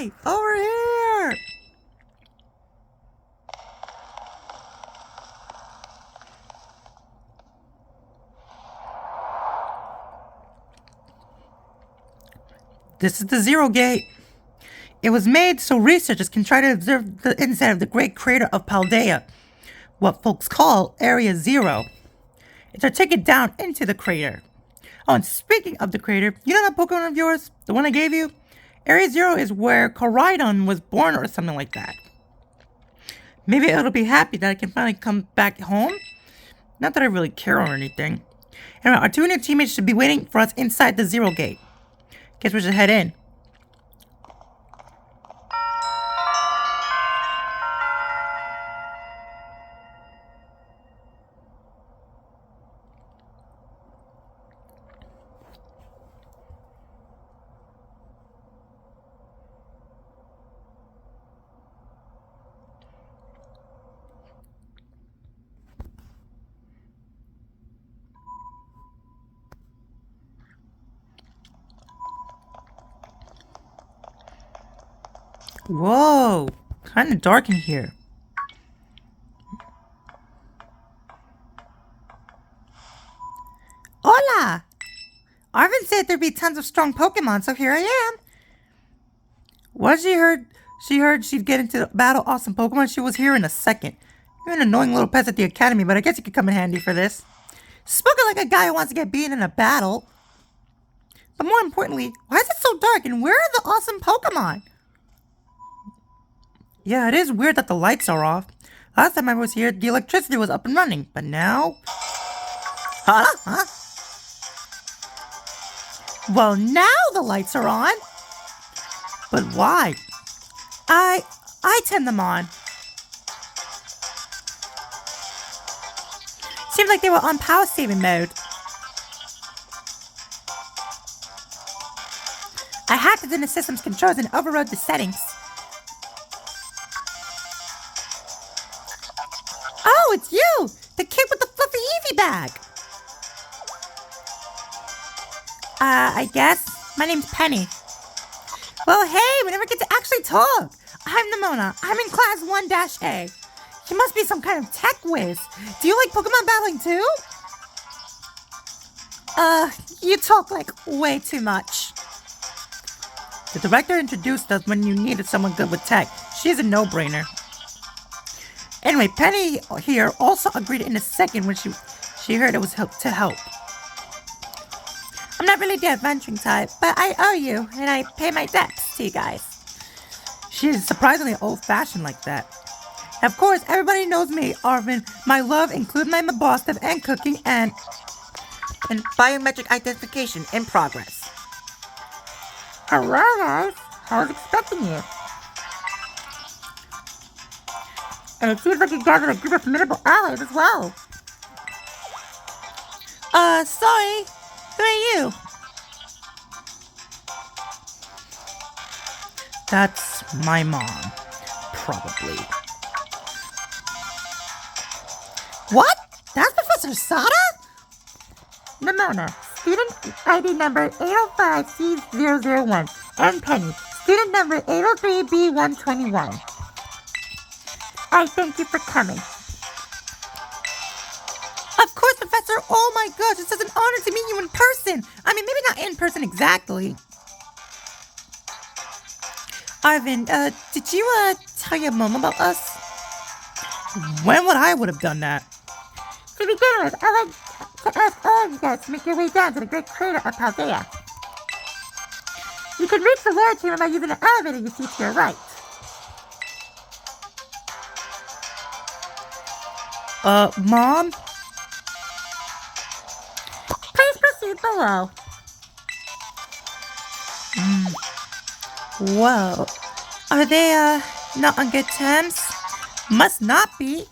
Hey, over here! This is the Zero Gate. It was made so researchers can try to observe the inside of the great crater of Paldea, what folks call Area Zero. It's our ticket down into the crater. Oh, and speaking of the crater, you know that Pokemon of yours? The one I gave you? Area Zero is where Koraidon was born or something like that. Maybe it'll be happy that I can finally come back home. Not that I really care or anything. Anyway, our two new teammates should be waiting for us inside the Zero Gate. Guess we should head in. Whoa, kind of dark in here. Hola! Arven said there'd be tons of strong Pokemon, so here I am. What she heard? She heard she'd get into battle awesome Pokemon. She was here in a second. You're an annoying little pest at the academy, but I guess you could come in handy for this. Spoken like a guy who wants to get beaten in a battle. But more importantly, why is it so dark and where are the awesome Pokemon? Yeah, it is weird that the lights are off. Last time I was here, the electricity was up and running, but now... Huh? Well, now the lights are on. But why? I turned them on. Seemed like they were on power saving mode. I hacked into the system's controls and overrode the settings. Oh, it's you! The kid with the fluffy Eevee bag! I guess. My name's Penny. Well, hey, we never get to actually talk. I'm Nemona. I'm in class 1-A. You must be some kind of tech whiz. Do you like Pokemon battling too? You talk like way too much. The director introduced us when you needed someone good with tech. She's a no-brainer. Anyway, Penny here also agreed in a second when she heard it was to help. I'm not really the adventuring type, but I owe you, and I pay my debts to you guys. She is surprisingly old-fashioned like that. Of course, everybody knows me, Arven. My love includes my boss stuff and cooking and biometric identification in progress. Hello, guys. I was expecting you. And it seems like you guys are a group of formidable allies as well. Sorry. Who are you? That's my mom. Probably. What? That's Professor Sada? Nemona, student ID number 805C001. And Penny, student number 803B121. I thank you for coming. Of course, Professor. Oh my gosh, it's such an honor to meet you in person. I mean, maybe not in person exactly. Arven, did you, tell your mom about us? When would I would have done that? To begin with, I'd like to ask all of you guys to make your way down to the great crater of Paldea. You can reach the lower chamber by using the elevator you see to your right. Mom? Please proceed below. Whoa. Are they, not on good terms? Must not be.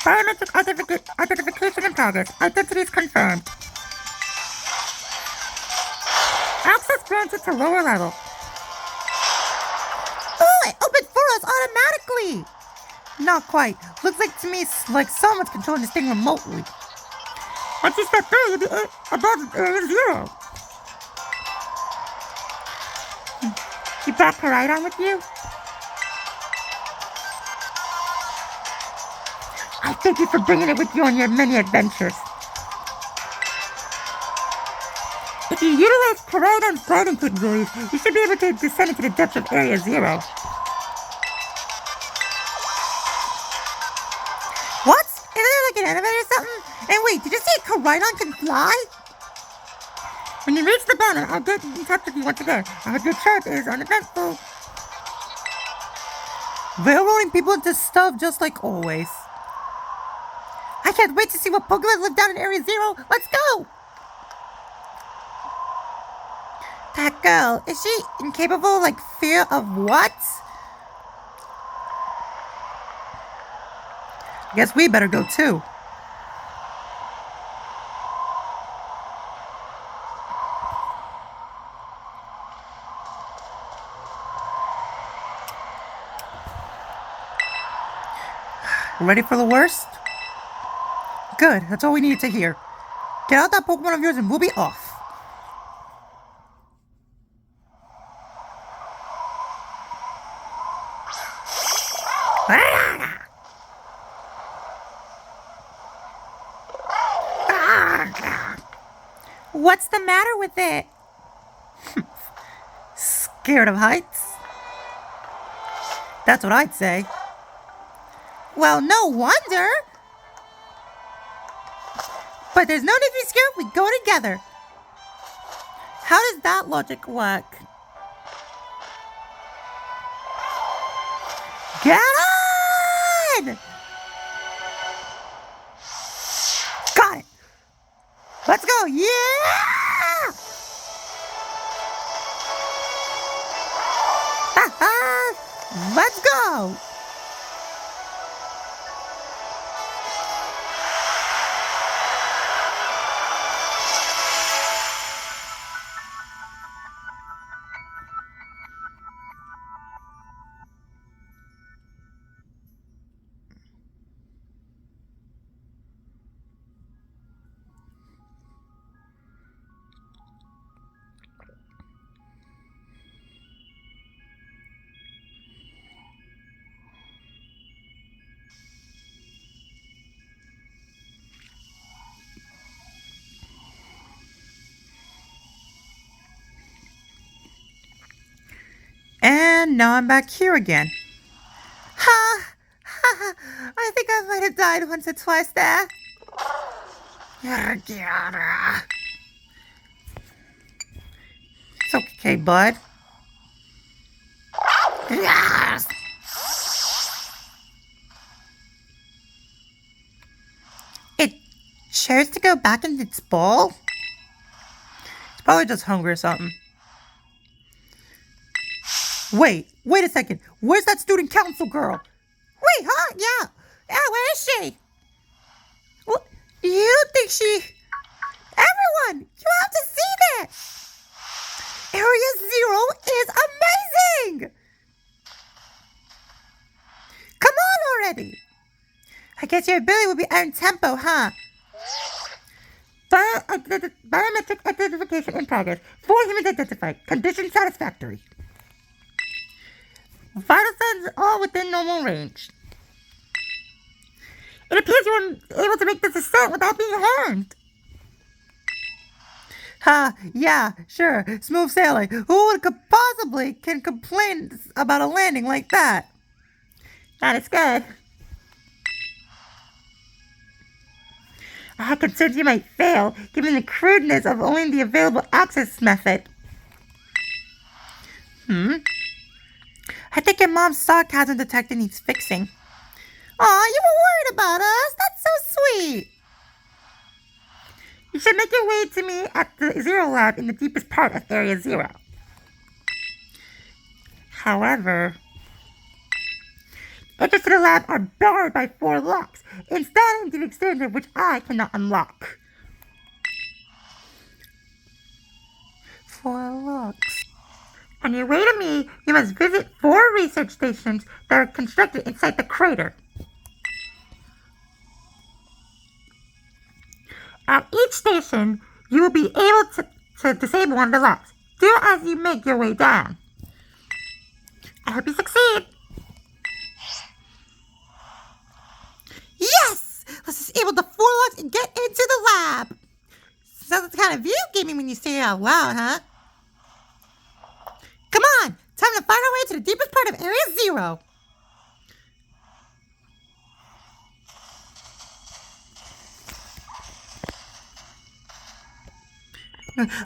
Biometric identification in progress. Identity is confirmed. Access granted to lower level. Oh, it opened for us automatically! Not quite. Looks like to me like someone's controlling this thing remotely. Once you step through, you'll be above Area 0. You brought Koraidon with you? I thank you for bringing it with you on your many adventures. If you utilize Koraidon's gliding capabilities, you should be able to descend into the depths of Area 0. What? Is there like an elevator or something? And wait, did you say Koraidon can fly? When you reach the bottom, I'll get in touch with you once again. I hope your trip is uneventful. Railroading people into stuff just like always. I can't wait to see what Pokemon live down in Area 0. Let's go! That girl, is she incapable, like, fear of what? I guess we better go too. Ready for the worst? Good, that's all we needed to hear. Get out that Pokemon of yours and we'll be off. What's the matter with it? Scared of heights? That's what I'd say. Well, no wonder. But there's no need to be scared. We go together. How does that logic work? Get on! Got it. Let's go. Yeah! Let's go. And now I'm back here again. Ha! Ha! I think I might have died once or twice there. It's okay, bud. Yes! It chose to go back into its bowl? It's probably just hungry or something. Wait a second. Where's that student council girl? Wait, huh? Yeah, where is she? Well, you think she... Everyone, you have to see this. Area 0 is amazing. Come on already. I guess your ability will be iron tempo, huh? Biometric identification in progress. 4 humans identified. Condition satisfactory. Vital signs all within normal range. It appears you were able to make this ascent without being harmed. Yeah, sure. Smooth sailing. Who would possibly can complain about a landing like that? That is good. I had concerns you might fail, given the crudeness of only the available access method. I think your mom's sarcasm detector needs fixing. Aw, you were worried about us. That's so sweet. You should make your way to me at the Zero Lab in the deepest part of Area 0. However, entrances to the lab are barred by 4 locks, installing the exterior which I cannot unlock. 4 looks. On your way to me, you must visit 4 research stations that are constructed inside the crater. At each station, you will be able to disable one of the locks. Do as you make your way down. I hope you succeed. Yes! Let's disable the 4 locks and get into the lab. Sounds the kind of view you gave me when you say it out loud, huh? Come on! Time to find our way to the deepest part of Area 0.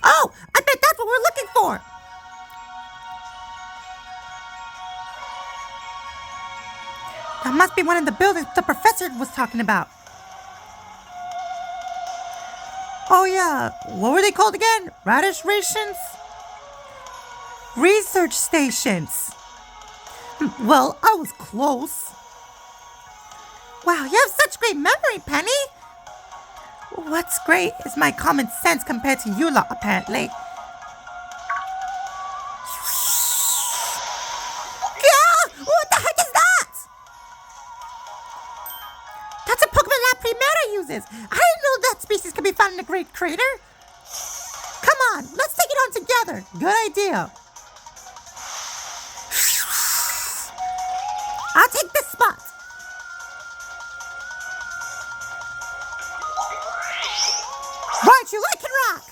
Oh! I bet that's what we're looking for! That must be one of the buildings the professor was talking about. Oh yeah, what were they called again? Radish rations? Research stations. Well, I was close. Wow, you have such great memory, Penny. What's great is my common sense compared to you lot, apparently. Yeah! What the heck is that? That's a Pokemon La Primera uses. I didn't know that species could be found in the Great Crater. Come on, let's take it on together. Good idea. I'll take this spot. Right, you like and rock.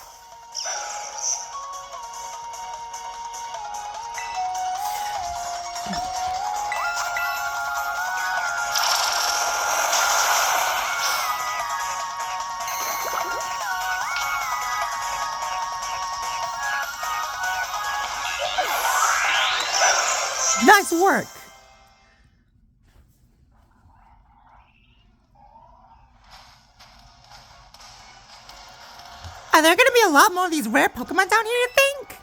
Nice work. Are there gonna be a lot more of these rare Pokemon down here, you think?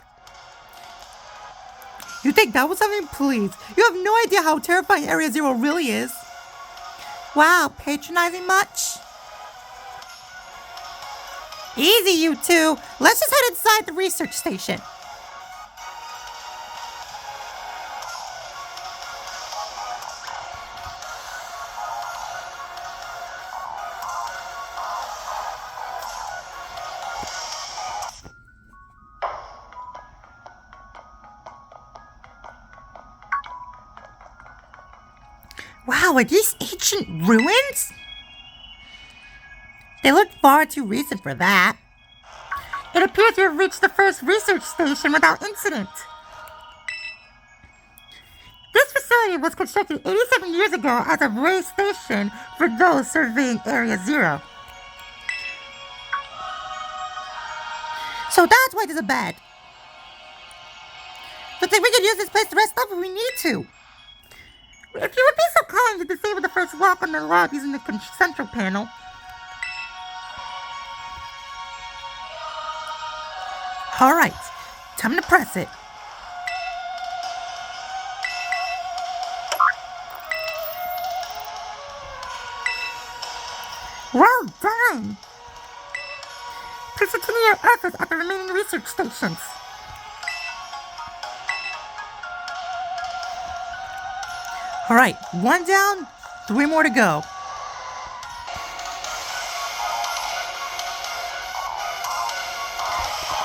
You think that was something? Please. You have no idea how terrifying Area 0 really is. Wow, patronizing much? Easy, you two. Let's just head inside the research station. Wow, are these ancient ruins? They look far too recent for that. It appears to have reached the first research station without incident. This facility was constructed 87 years ago as a race station for those surveying Area 0. So that's why there's a bed. Looks like we could use this place to rest up if we need to. If you would be so kind to disable the first lock on the lab using the central panel. Alright, time to press it. Well done! Please continue your efforts at the remaining research stations. Alright, 1 down, 3 more to go.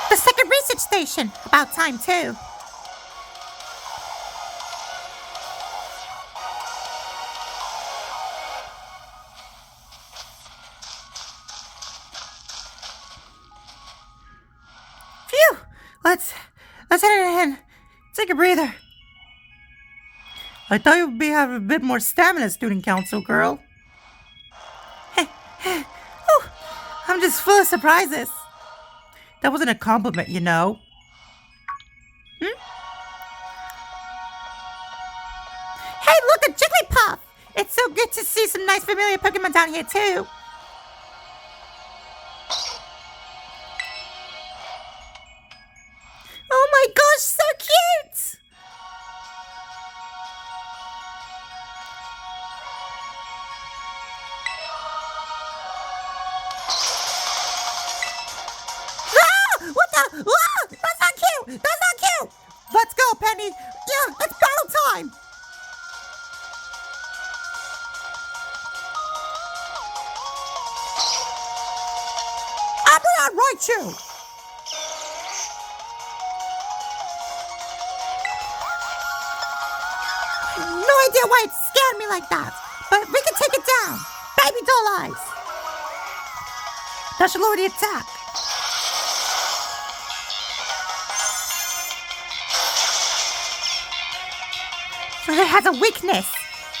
The second research station. About time, too. Phew! Let's head in. Take a breather. I thought you'd have a bit more stamina, student council girl. Oh, I'm just full of surprises. That wasn't a compliment, you know. Hey, look, a Jigglypuff! It's so good to see some nice familiar Pokemon down here, too. Oh my gosh, so cute! What the? Whoa! That's not cute! cute! That's not cute! Let's go, Penny! Yeah, it's battle time! I'm gonna right you! No idea why it scared me like that, but we can take it down. Baby doll eyes. That should lower the attack. So it has a weakness.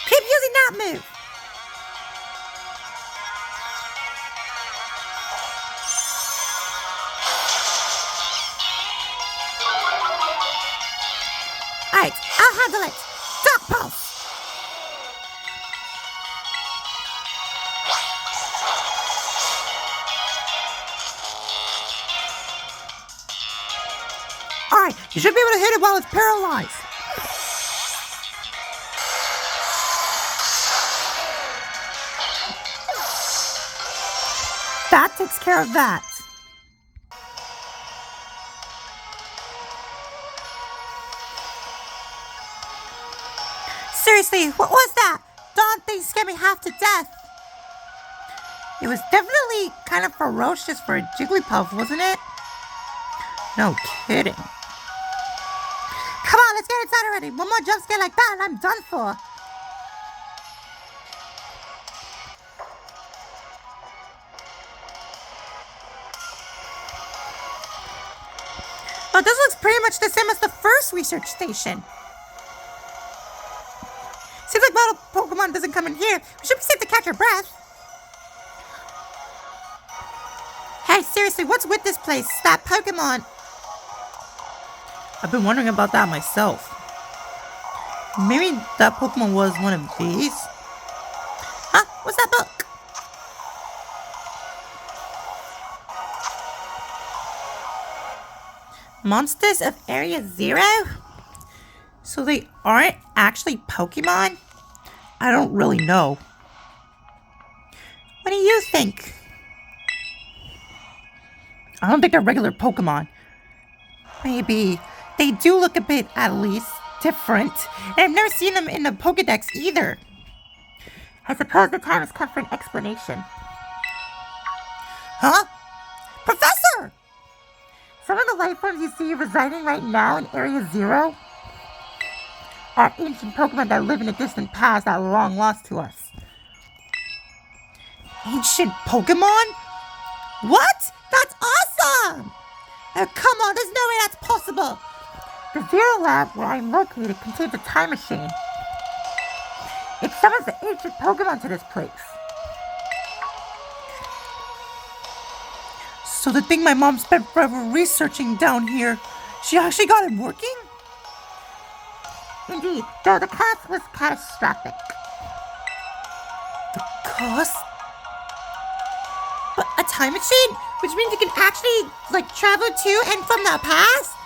Keep using that move. Alright, I'll handle it. Dark Pulse. Alright, you should be able to hit it while it's paralyzed. That takes care of that. Seriously, what was that? Don't they scare me half to death? It was definitely kind of ferocious for a Jigglypuff, wasn't it? No kidding. Come on, let's get inside already. One more jump scare like that and I'm done for. Oh, this looks pretty much the same as the first research station. Seems like battle Pokemon doesn't come in here. We should be safe to catch our breath. Hey, seriously, what's with this place? That Pokemon. I've been wondering about that myself. Maybe that Pokemon was one of these? Huh? What's that book? Monsters of Area Zero? So they aren't actually Pokemon? I don't really know. What do you think? I don't think they're regular Pokemon. Maybe. They do look a bit, at least, different. And I've never seen them in the Pokedex either. I suppose the time has come for an explanation. Huh? Professor! Some of the life forms you see residing right now in Area Zero are ancient Pokemon that live in a distant past that are long lost to us. Ancient Pokemon? What? That's awesome! Oh, come on, there's no way that's possible! The Zero Lab where I'm located contains a time machine. It summons the ancient Pokemon to this place. So the thing my mom spent forever researching down here, she actually got it working? Indeed, though the cost was catastrophic. The cost? But a time machine? Which means you can actually, travel to and from the past?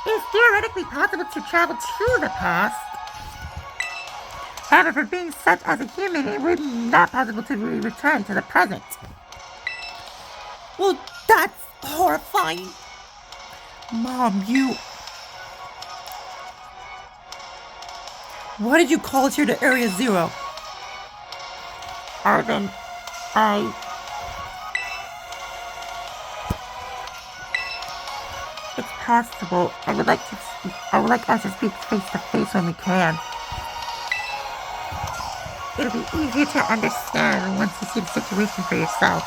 It is theoretically possible to travel to the past. However, for being such as a human, it would not possible to return to the present. Well, that's horrifying. Mom, you... Why did you call us here to Area Zero? Arven, It's possible. I would like us to speak face to face when we can. It'll be easier to understand once you see the situation for yourself.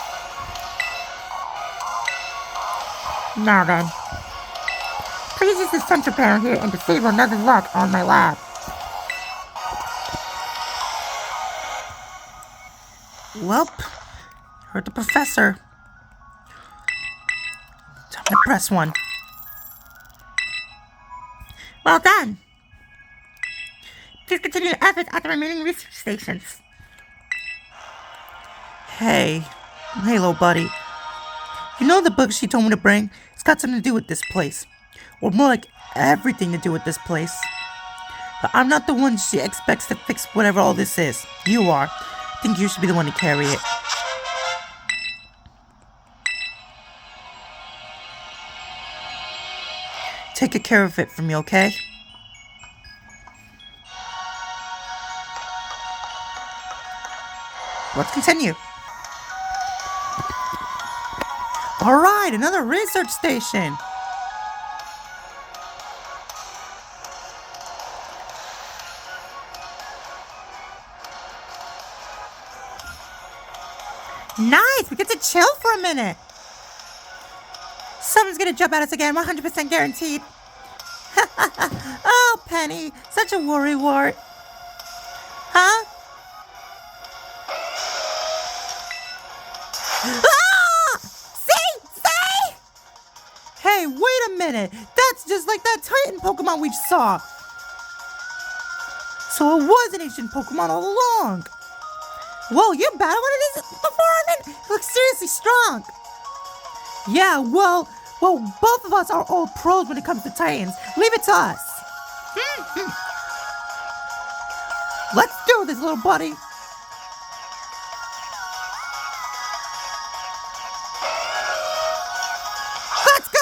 Now then, please use the central panel here and disable another lock on my lab. Welp, heard the professor. Time to press one. Well done. Please continue your efforts at the remaining research stations. Hey, little buddy. You know the book she told me to bring? It's got something to do with this place. Or more like everything to do with this place. But I'm not the one she expects to fix whatever all this is. You are. I think you should be the one to carry it. take good care of it for me, okay? Let's continue. Alright, another research station. Nice, we get to chill for a minute. Someone's gonna jump at us again, 100% guaranteed. Oh, Penny, such a worrywart. Huh? Ah! See? Hey, wait a minute. That's just like that Titan Pokemon we saw. So it was an ancient Pokemon all along. Whoa, you battled one of these before, Arven? You look seriously strong. Yeah, well, both of us are old pros when it comes to Titans. Leave it to us. Let's do this, little buddy. Let's go!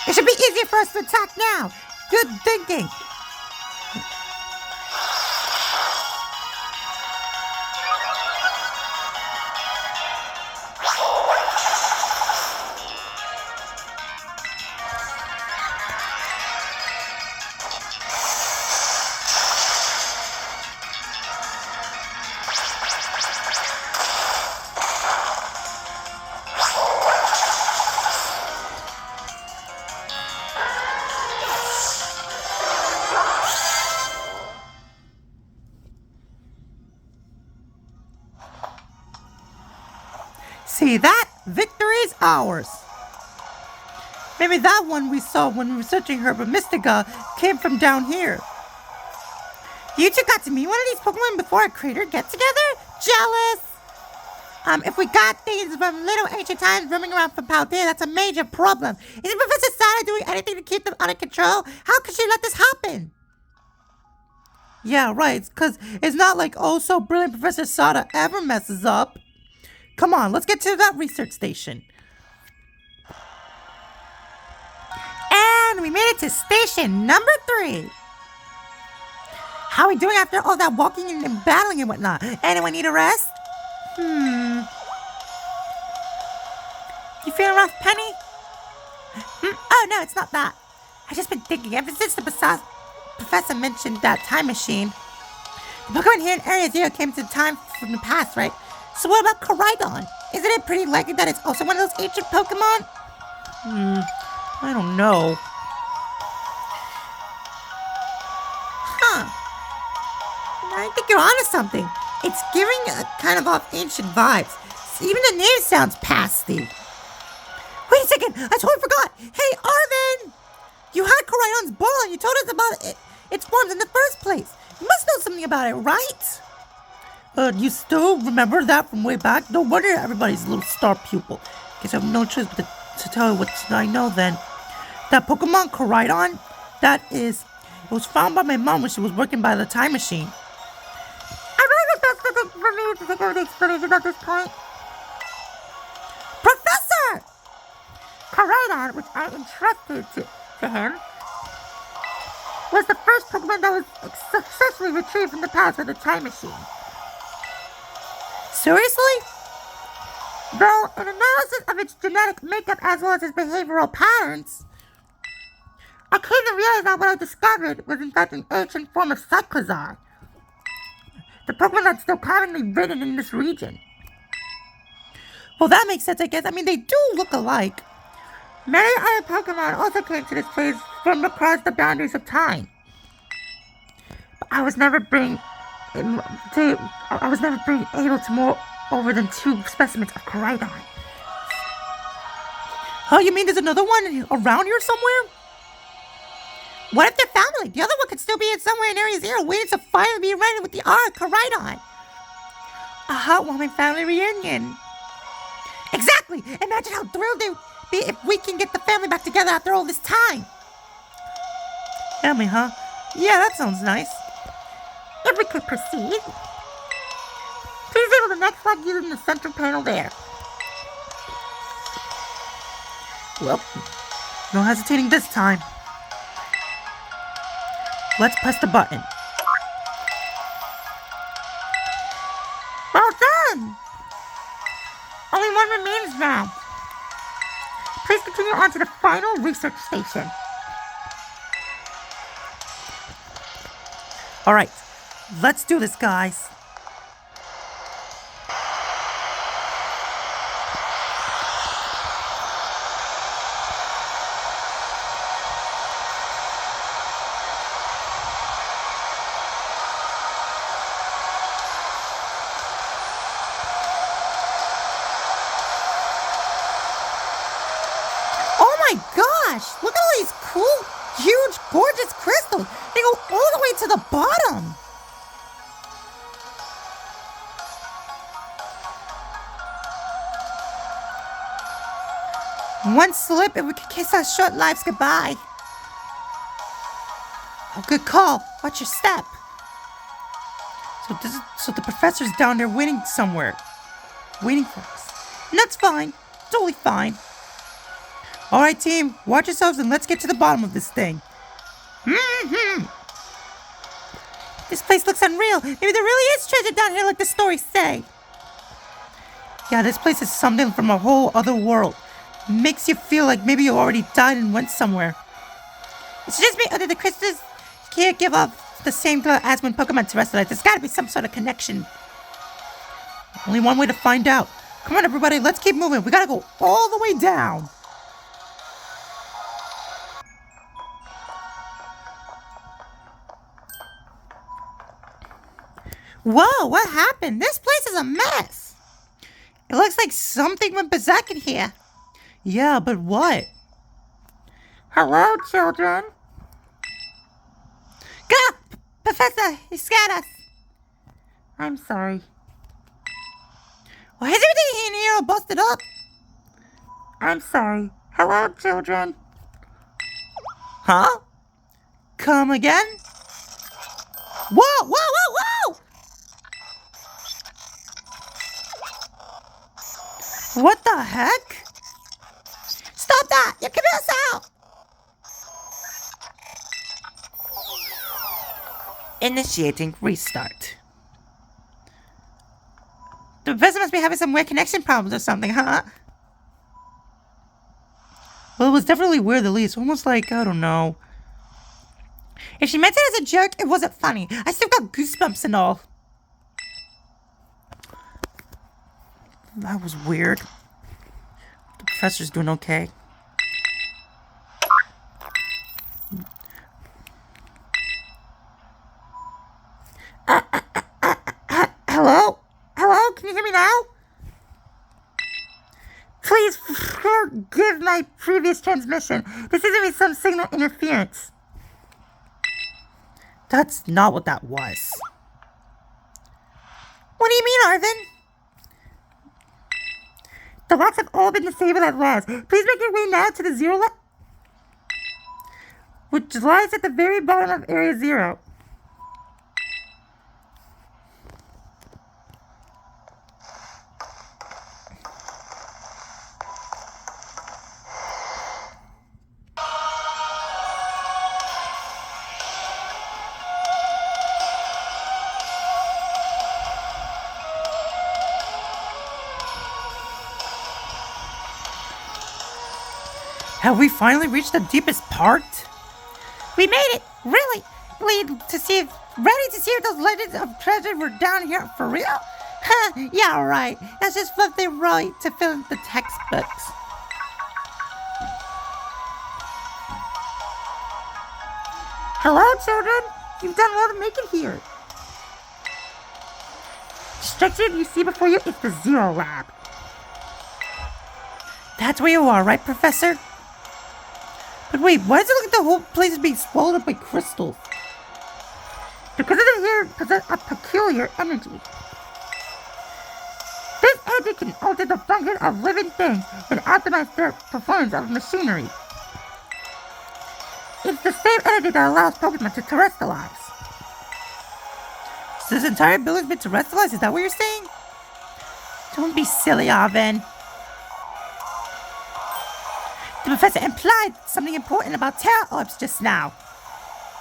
It should be easier for us to attack now. Good thinking. See that? Victory's ours. Maybe that one we saw when we were searching Herba Mystica came from down here. You two got to meet one of these Pokemon before our crater get-together? Jealous! If we got things from little ancient times roaming around from Paldea, that's a major problem. Isn't Professor Sada doing anything to keep them under control? How could she let this happen? Yeah, right, because it's not like so brilliant Professor Sada ever messes up. Come on, let's get to that research station. And we made it to station number 3. How are we doing after all that walking and battling and whatnot? Anyone need a rest? You feeling rough, Penny? Oh, no, it's not that. I've just been thinking, ever since the professor mentioned that time machine, the Pokemon here in Area Zero came to time from the past, right? So what about Koraidon? Isn't it pretty likely that it's also one of those ancient Pokemon? I don't know. I think you're onto something. It's giving a kind of off ancient vibes. Even the name sounds pasty. Wait a second, I totally forgot. Hey, Arven! You had Koraidon's ball and you told us about its forms in the first place. You must know something about it, right? You still remember that from way back? No wonder everybody's a little star pupil. Guess I have no choice but to tell you what I know then. That Pokemon Koraidon, it was found by my mom when she was working by the time machine. I really think that's the thing for me to figure out the explanation at this point. Professor! Koraidon, which I entrusted to him, was the first Pokemon that was successfully retrieved from the past by the time machine. Seriously? Though an analysis of its genetic makeup as well as its behavioral patterns, I came to realize that what I discovered was in fact an ancient form of Cyclizar, the Pokemon that's still commonly ridden in this region. Well, that makes sense, I guess. I mean, they do look alike. Many other Pokemon also came to this place from across the boundaries of time. But I was never being able to more over than 2 specimens of Koraidon. Oh, you mean there's another one around here somewhere? What if they're family? The other one could still be in somewhere in Area Zero, waiting to finally be reunited with the Koraidon. A heartwarming family reunion. Exactly! Imagine how thrilled if we can get the family back together after all this time. Family, huh? Yeah, that sounds nice. If we could proceed, please able the next slide using the central panel there. Well, no hesitating this time. Let's press the button. Well done! Only one remains now. Please continue on to the final research station. Alright, let's do this, guys. Oh my gosh! Look at all these cool, huge, gorgeous crystals! They go all the way to the bottom! One slip and we could kiss our short lives goodbye. Oh, good call. Watch your step. So the professor's down there waiting somewhere. Waiting for us. And that's fine. Totally fine. Alright, team. Watch yourselves and let's get to the bottom of this thing. This place looks unreal. Maybe there really is treasure down here like the stories say. Yeah, this place is something from a whole other world. Makes you feel like maybe you already died and went somewhere. It's just me under the crystals. Can't give off the same glow as when Pokemon terrestrialized. There's gotta be some sort of connection. Only one way to find out. Come on, everybody, let's keep moving. We gotta go all the way down. Whoa, what happened? This place is a mess. It looks like something went berserk in here. Yeah, but what? Hello, children. Go! Professor, you scared us. I'm sorry. Why is everything in here all busted up? I'm sorry. Hello, children. Huh? Come again? Whoa, whoa, whoa, whoa! What the heck? Stop that! You're keeping us out! Initiating restart. The professor must be having some weird connection problems or something, huh? Well, it was definitely weird at least. Almost like, I don't know. If she meant it as a joke, it wasn't funny. I still got goosebumps and all. That was weird. The professor's doing okay. Hello? Hello? Can you hear me now? Please forgive my previous transmission. This seems to be some signal interference. That's not what that was. What do you mean, Arven? The locks have all been disabled at last. Please make your way now to the zero which lies at the very bottom of Area 0. Have we finally reached the deepest part? We made it! Really? Ready to see if those legends of treasure were down here for real? Huh, yeah, right. That's just what they write to fill in the textbooks. Hello, children. You've done well to make it here. The structure you see before you is the Zero Lab. That's where you are, right, Professor? But wait, why does it look like the whole place is being swallowed up by crystals? Because of the here possess a peculiar energy. This energy energy can alter the function of living things and optimize their performance of machinery. It's the same energy that allows Pokemon to terrestrialize. So this entire building's been terrestrialized? Is that what you're saying? Don't be silly, Arven. The professor implied something important about terror orbs just now.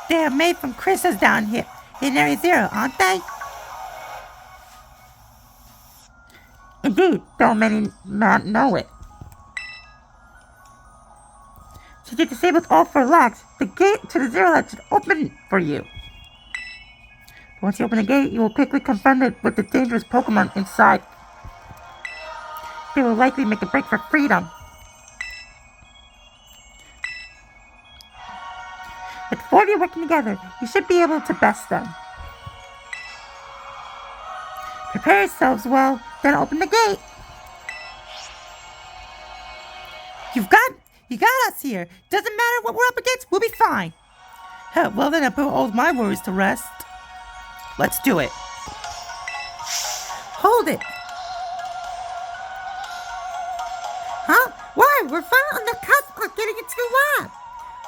They are made from crystals down here in Area Zero, aren't they? Indeed, though many not know it. Since you disabled all 4 locks, the gate to the Zero Lodge should open for you. Once you open the gate, you will quickly confront it with the dangerous Pokemon inside. They will likely make a break for freedom. With 4 of you working together, you should be able to best them. Prepare yourselves well, then open the gate. You got us here. Doesn't matter what we're up against, we'll be fine. Well then, I put all my worries to rest. Let's do it. Hold it. Huh? Why? We're finally on the cusp of getting into the lab.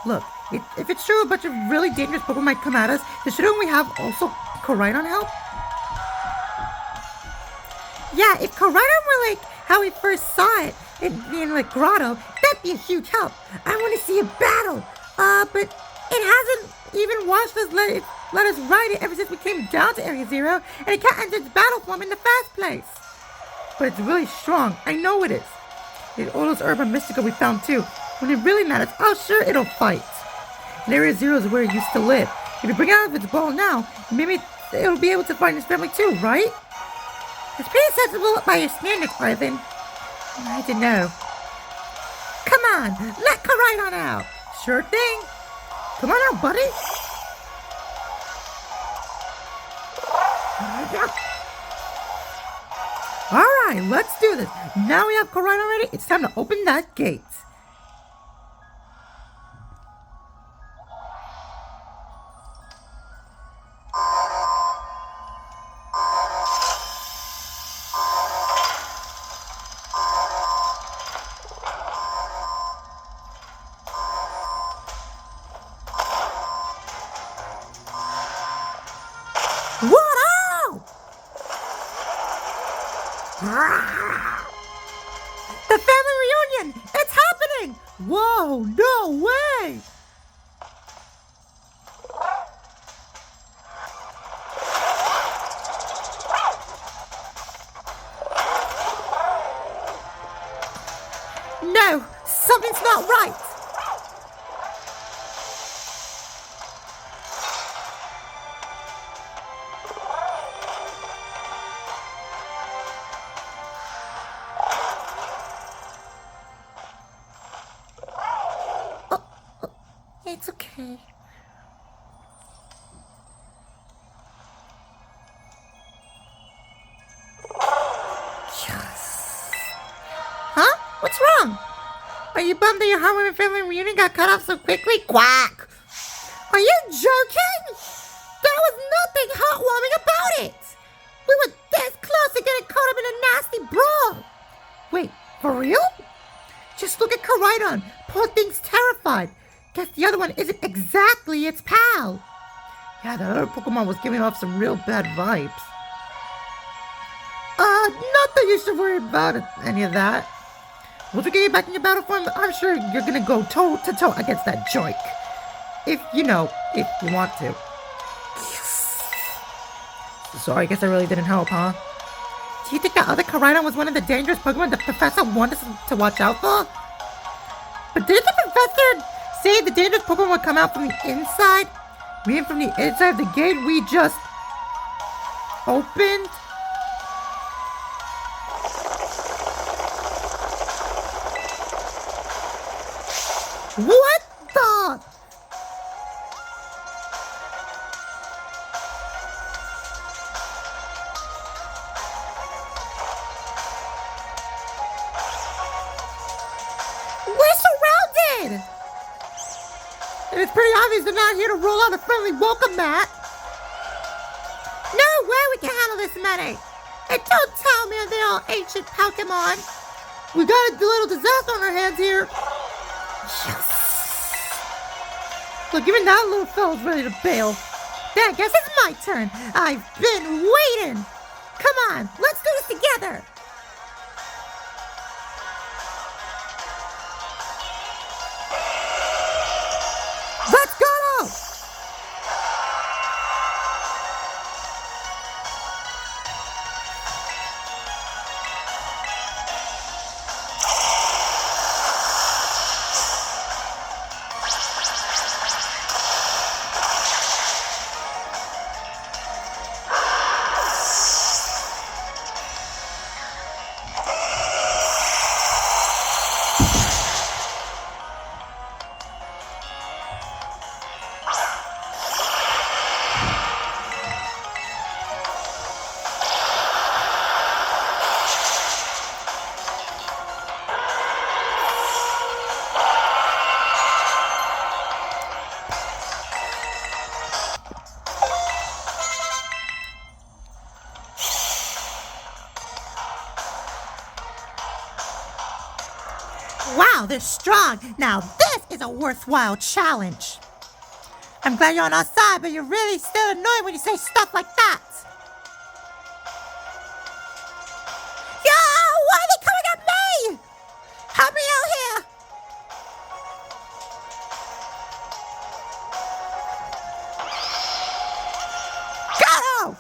Look, if it's true a bunch of really dangerous Pokemon might come at us, then shouldn't we have also Koraidon help? Yeah, if Koraidon were like how we first saw it in like Grotto, that'd be a huge help. I want to see a battle. But it hasn't even watched us let us ride it ever since we came down to Area Zero, and it can't enter its battle form in the first place. But it's really strong. I know it is. It's all those Urban Mystica we found too. When it really matters, oh sure, it'll fight. And Area Zero is where it used to live. If you bring it out of its ball now, maybe it'll be able to find its family too, right? It's pretty sensible by your standards, Arven. I don't know. Come on, let Koraidon out. Sure thing. Come on out, buddy. Alright, let's do this. Now we have Koraidon ready, it's time to open that gate. The family reunion! It's happening! Whoa, no way! No, something's not right! It's okay. Yes. Huh? What's wrong? Are you bummed that your heartwarming family reunion got cut off so quickly? Quack! Are you joking? There was nothing heartwarming about it! We were this close to getting caught up in a nasty brawl! Wait, for real? Just look at Koraidon. Poor thing's terrified. Guess the other one isn't exactly its pal. Yeah, that other Pokemon was giving off some real bad vibes. Not that you should worry about any of that. Once we get you back in your battle form, I'm sure you're gonna go toe-to-toe against that joik. If you want to. Sorry, I guess I really didn't help, huh? Do you think that other Koraidon was one of the dangerous Pokemon the Professor wanted us to watch out for? But didn't the Professor say the dangerous Pokemon would come out from the inside? Meaning from the inside of the gate we just opened? What the? We're surrounded! And it's pretty obvious they're not here to roll out a friendly welcome mat. No way we can handle this many. And don't tell me they're all ancient Pokemon. We got a little disaster on our hands here. Yes. Look, even that little fella's ready to bail. Then I guess it's my turn. I've been waiting. Come on, let's do this together. Let's go! Wow, they're strong. Now this is a worthwhile challenge. I'm glad you're on our side, but you're really still annoying when you say stuff like that. Yo, why are they coming at me? Help me out here. Got him!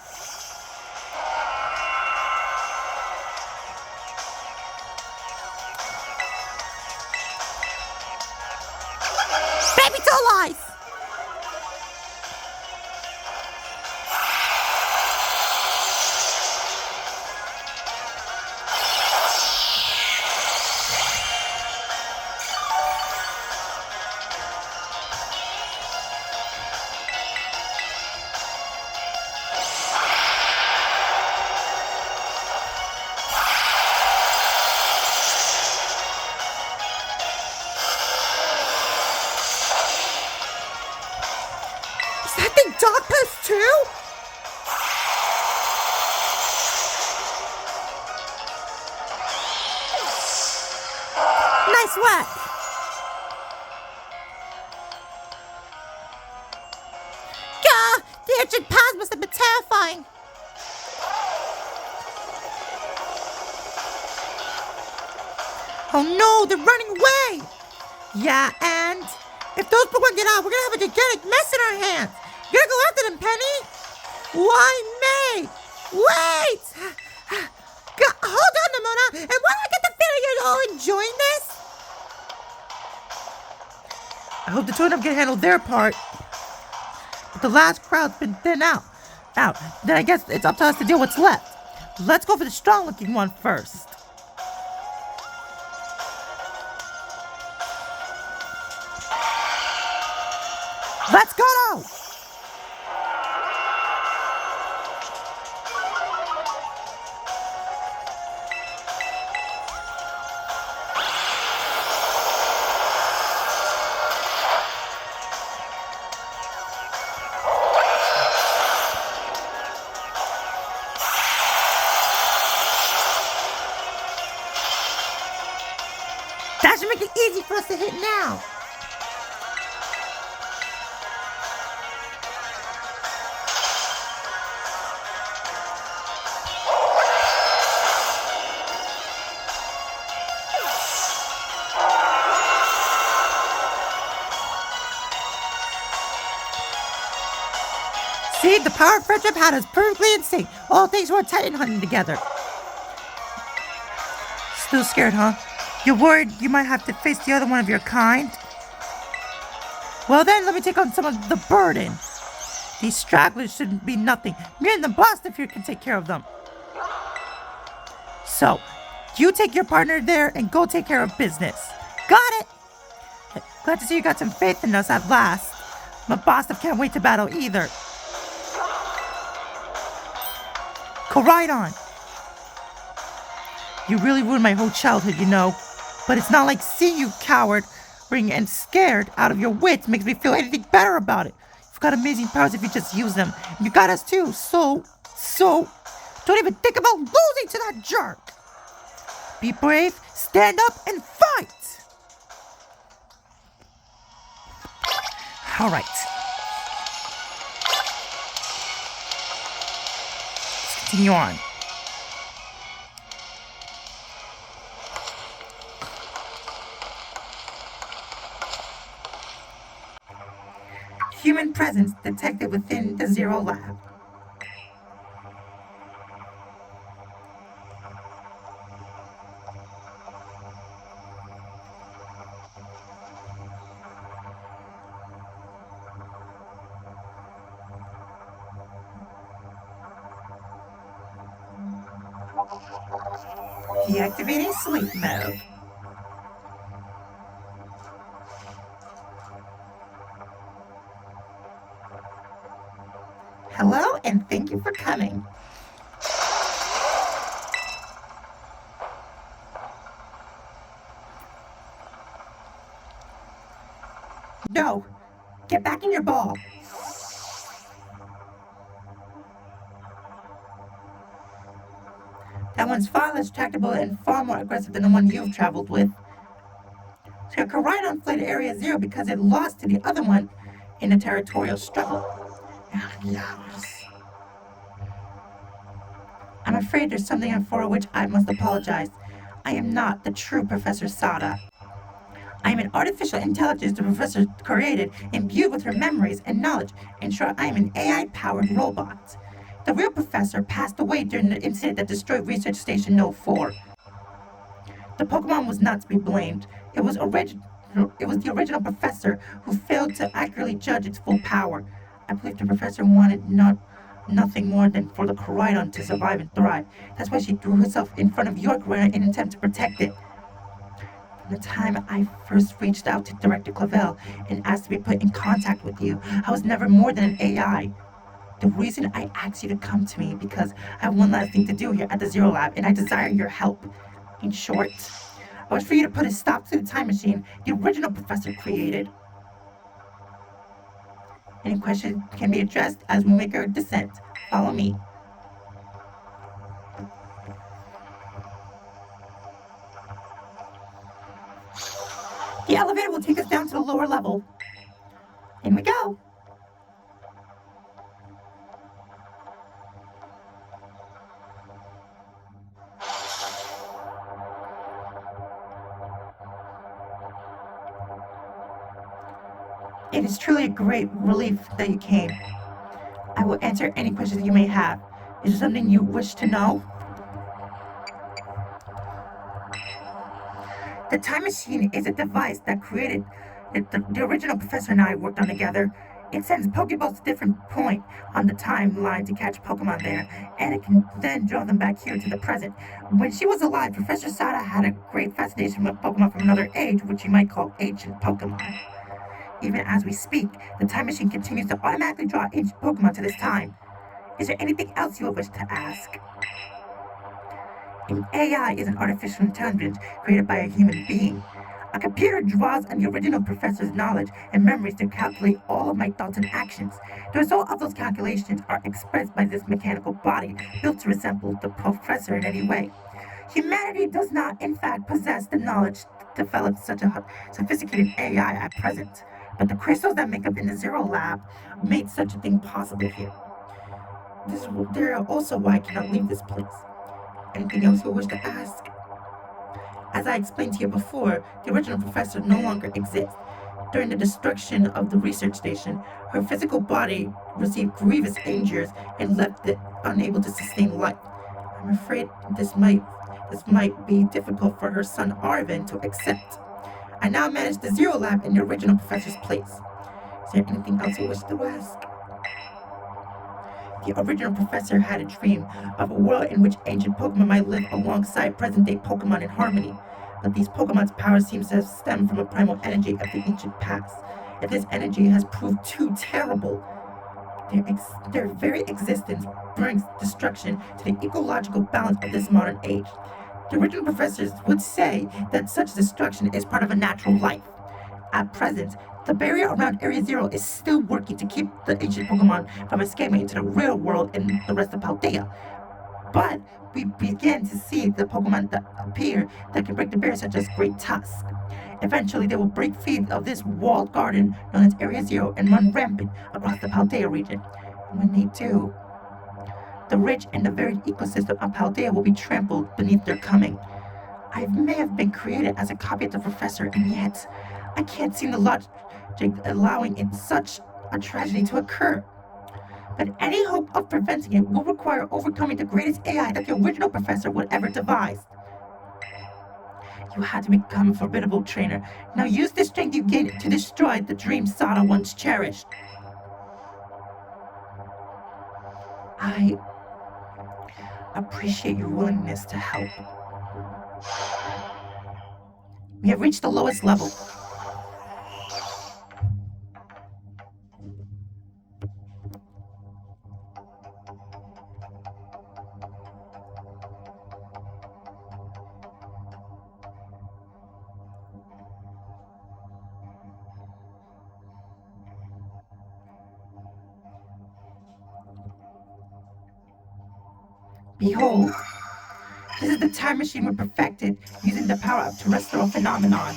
Baby to life! Is that thing dog post too? Nice work. Gah! The ancient paths must have been terrifying. Oh no, they're running away. Yeah, and if those Pokemon get out, we're gonna have a gigantic mess in our hands. You gotta go after them, Penny. Why me? Wait! Hold on, Nemona. And why do I get the feeling you're all enjoying this? I hope the two of them can handle their part. But the last crowd's been thinned out. Then I guess it's up to us to deal with what's left. Let's go for the strong-looking one first. Let's go! That should make it easy for us to hit now. See, the power of friendship had us perfectly in sync. All things were Titan hunting together. Still scared, huh? You're worried you might have to face the other one of your kind? Well then, let me take on some of the burden. These stragglers shouldn't be nothing. Me and the boss here can take care of them. So, you take your partner there and go take care of business. Got it! Glad to see you got some faith in us at last. My boss can't wait to battle either. Koraidon! You really ruined my whole childhood, you know. But it's not like seeing you cowering and scared out of your wits makes me feel anything better about it. You've got amazing powers if you just use them. And you got us too, so Don't even think about losing to that jerk! Be brave, stand up, and fight! Alright. Let's continue on. Human presence detected within the Zero Lab. Deactivating sleep mode. Hello, and thank you for coming. No, get back in your ball. That one's far less tractable and far more aggressive than the one you've traveled with. So your Koraidon fled Area Zero because it lost to the other one in a territorial struggle. I'm afraid there's something for which I must apologize. I am not the true Professor Sada. I am an artificial intelligence the professor created, imbued with her memories and knowledge. In short, I am an AI-powered robot. The real professor passed away during the incident that destroyed Research Station No. 4. The Pokemon was not to be blamed. It was the original professor who failed to accurately judge its full power. I believe the professor wanted nothing more than for the Koraidon to survive and thrive. That's why she threw herself in front of your Koraidon in an attempt to protect it. From the time I first reached out to Director Clavel and asked to be put in contact with you, I was never more than an AI. The reason I asked you to come to me because I have one last thing to do here at the Zero Lab, and I desire your help. In short, I was for you to put a stop to the time machine the original professor created. Any questions can be addressed as we make our descent. Follow me. The elevator will take us down to the lower level. In we go. It is truly a great relief that you came. I will answer any questions you may have. Is there something you wish to know? The time machine is a device that created the original professor and I worked on together. It sends Pokeballs to different point on the timeline to catch Pokemon there, and it can then draw them back here to the present. When she was alive, Professor Sada had a great fascination with Pokemon from another age, which you might call ancient Pokemon. Even as we speak, the time machine continues to automatically draw ancient Pokemon to this time. Is there anything else you would wish to ask? An AI is an artificial intelligence created by a human being. A computer draws on the original professor's knowledge and memories to calculate all of my thoughts and actions. The result of those calculations are expressed by this mechanical body built to resemble the professor in any way. Humanity does not, in fact, possess the knowledge to develop such a sophisticated AI at present. But the crystals that make up in the Zero Lab made such a thing possible here. They're also why I cannot leave this place. Anything else you wish to ask? As I explained to you before, the original professor no longer exists. During the destruction of the research station, her physical body received grievous injuries and left it unable to sustain life. I'm afraid this might be difficult for her son Arven to accept. I now manage the Zero Lab in the original professor's place. Is there anything else you wish to ask? The original professor had a dream of a world in which ancient Pokemon might live alongside present-day Pokemon in harmony. But these Pokemon's power seems to have stemmed from a primal energy of the ancient past. If this energy has proved too terrible, their very existence brings destruction to the ecological balance of this modern age. The original professors would say that such destruction is part of a natural life. At present, the barrier around Area Zero is still working to keep the ancient Pokemon from escaping into the real world and the rest of Paldea. But we began to see the Pokemon that appear that can break the barrier, such as Great Tusk. Eventually, they will break free of this walled garden known as Area Zero and run rampant across the Paldea region. And when they do, the rich and the varied ecosystem of Paldea will be trampled beneath their coming. I may have been created as a copy of the professor, and yet I can't see the logic allowing in such a tragedy to occur. But any hope of preventing it will require overcoming the greatest AI that the original professor would ever devise. You had to become a formidable trainer. Now use the strength you gained to destroy the dream Sada once cherished. I appreciate your willingness to help. We have reached the lowest level. Behold, this is the time machine we perfected using the power of terrestrial phenomenon.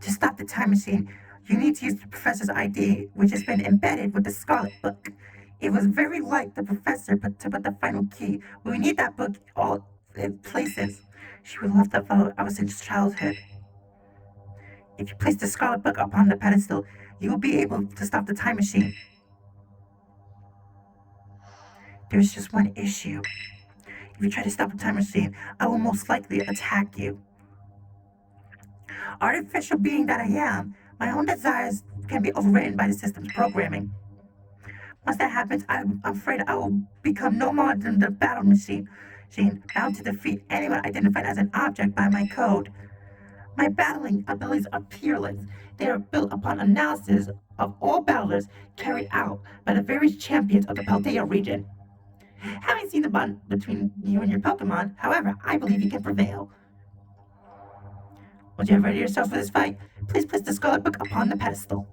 To stop the time machine, you need to use the professor's ID, which has been embedded with the Scarlet Book. It was very like the professor to put the final key. We need that book all in places. She would love that photo ever since childhood. If you place the Scarlet Book upon the pedestal, you will be able to stop the time machine. There's just one issue. If you try to stop the time machine, I will most likely attack you. Artificial being that I am, my own desires can be overridden by the system's programming. Once that happens, I'm afraid I will become no more than the battle machine, bound to defeat anyone identified as an object by my code. My battling abilities are peerless. They are built upon analysis of all battlers carried out by the various champions of the Paldea region. Having seen the bond between you and your Pokemon, however, I believe you can prevail. Once you have ready yourself for this fight, please place the Scarlet Book upon the pedestal.